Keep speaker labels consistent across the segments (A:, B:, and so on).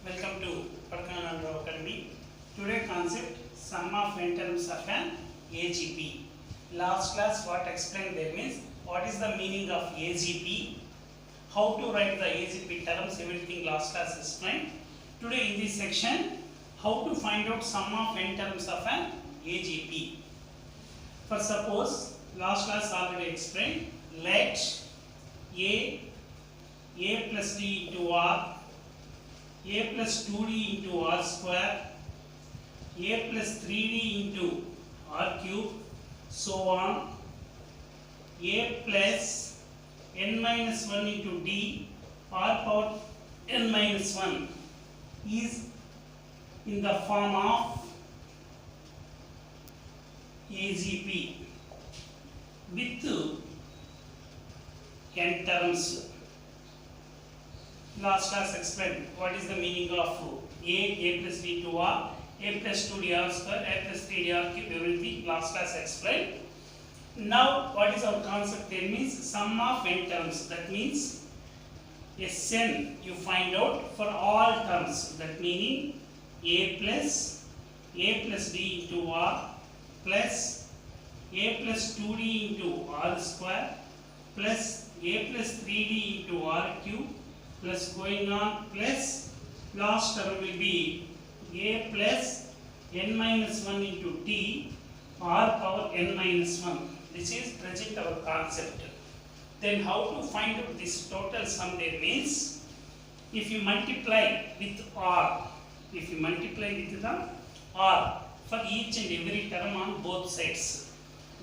A: Welcome to Padkananda Academy. Today concept sum of n terms of an AGP. Last class what explained there means what is the meaning of AGP, how to write the AGP terms, everything last class explained. Today in this section how to find out sum of n terms of an AGP. For suppose last class already explained, let A plus D into R, A plus 2D into R square, A plus 3D into R cube, so on, A plus n minus 1 into D, R power n minus 1 is in the form of AGP with n terms. Last class explained what is the meaning of A plus D to R, A plus 2D R square, A plus 3D R cube, everything last class explained. Now what is our concept there means sum of n terms, that means Sn you find out for all terms, that meaning A plus D into R plus A plus 2D into R square plus A plus 3D into R cube plus going on plus last term will be A plus n minus 1 into T R power n minus 1. This is present our concept. Then how to find out this total sum there means if you multiply with R, if you multiply with the R for each and every term on both sides,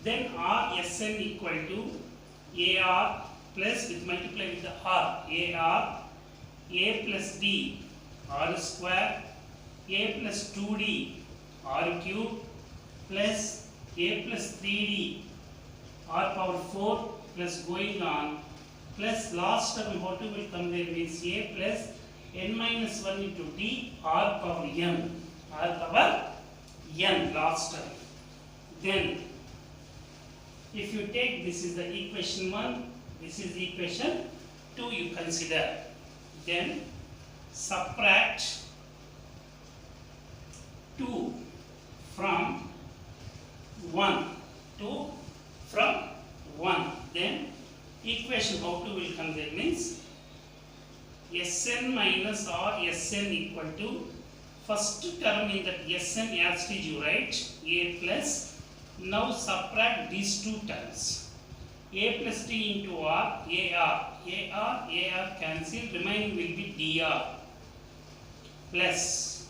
A: then R Sn equal to AR plus with multiply with the R AR A plus D R square A plus 2D R cube plus A plus 3D R power 4 plus going on plus last term what will come there means A plus n minus 1 into D R power n last term. Then if you take this is the equation 1, this is equation 2 you consider, then subtract 2 from 1, 2 from 1, then equation how to will come there means Sn minus or Sn equal to first term in that Sn as it is you write A plus, now subtract these two terms A plus D into R AR cancel, remaining will be dr plus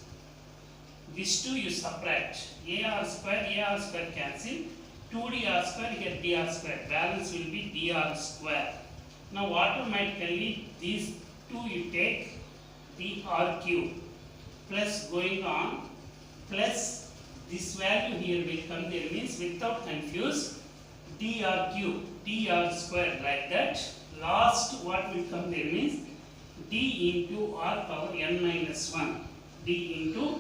A: these two you subtract AR square cancel, 2dr square here dr square, balance will be dr square. Now automatically these two you take dr cube plus going on plus this value here will come there means without confuse dr cube dr square like that. Last what will come there means d into r power n minus 1, d into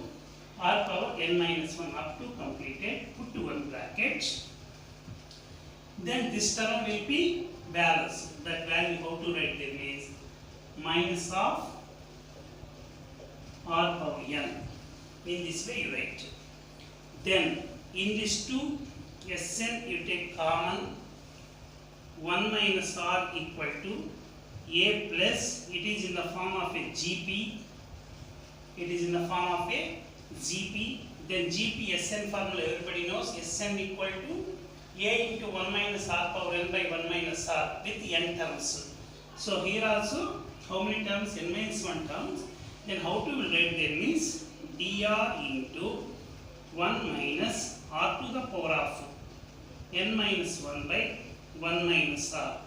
A: r power n minus 1 up to completed, put to one bracket. Then this term will be balanced, that value how to write there means minus of r power n, in this way you write. Then in this 2 Sn you take common, 1 minus r equal to A plus, it is in the form of a GP, it is in the form of a GP, then GP Sn formula everybody knows, Sn equal to A into 1 minus r power n by 1 minus r with n terms. So here also how many terms? N minus 1 terms. Then how to will write there means dr into 1 minus r to the power of n minus 1 by 1 minus r.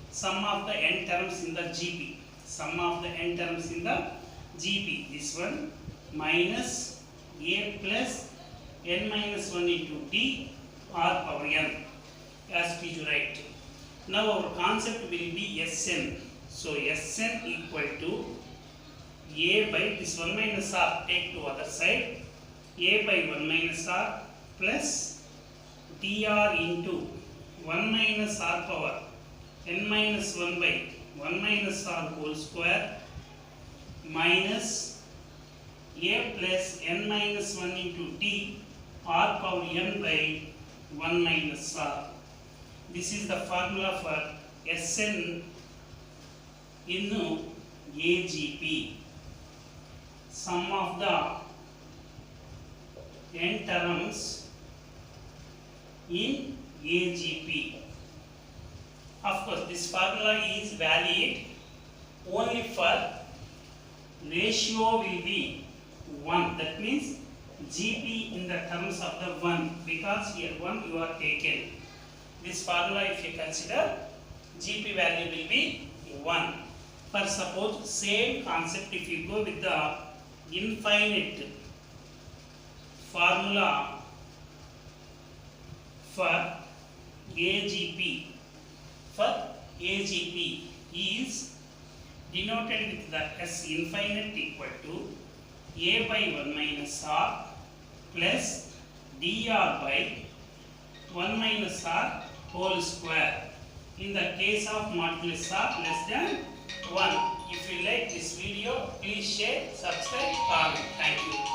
A: Sum of the n terms in the GP. Sum of the n terms in the GP. This one minus A plus n minus 1 into D R power n as we write. Now our concept will be Sn. So Sn equal to A by this 1 minus r take to other side, A by 1 minus r plus dr into 1 minus r power n minus 1 by 1 minus r whole square minus a plus n minus 1 into t r power n by 1 minus r. This is the formula for Sn in AGP. Sum of the n terms in AGP. Of course, this formula is valid only for ratio will be 1. That means GP in the terms of the 1, because here 1 you are taken. This formula, if you consider, GP value will be 1. For suppose same concept, if you go with the infinite formula for AGP is denoted with the S infinite equal to A by 1 minus R plus dr by 1 minus R whole square. In the case of modulus R less than 1. If you like this video, please share, subscribe, comment. Thank you.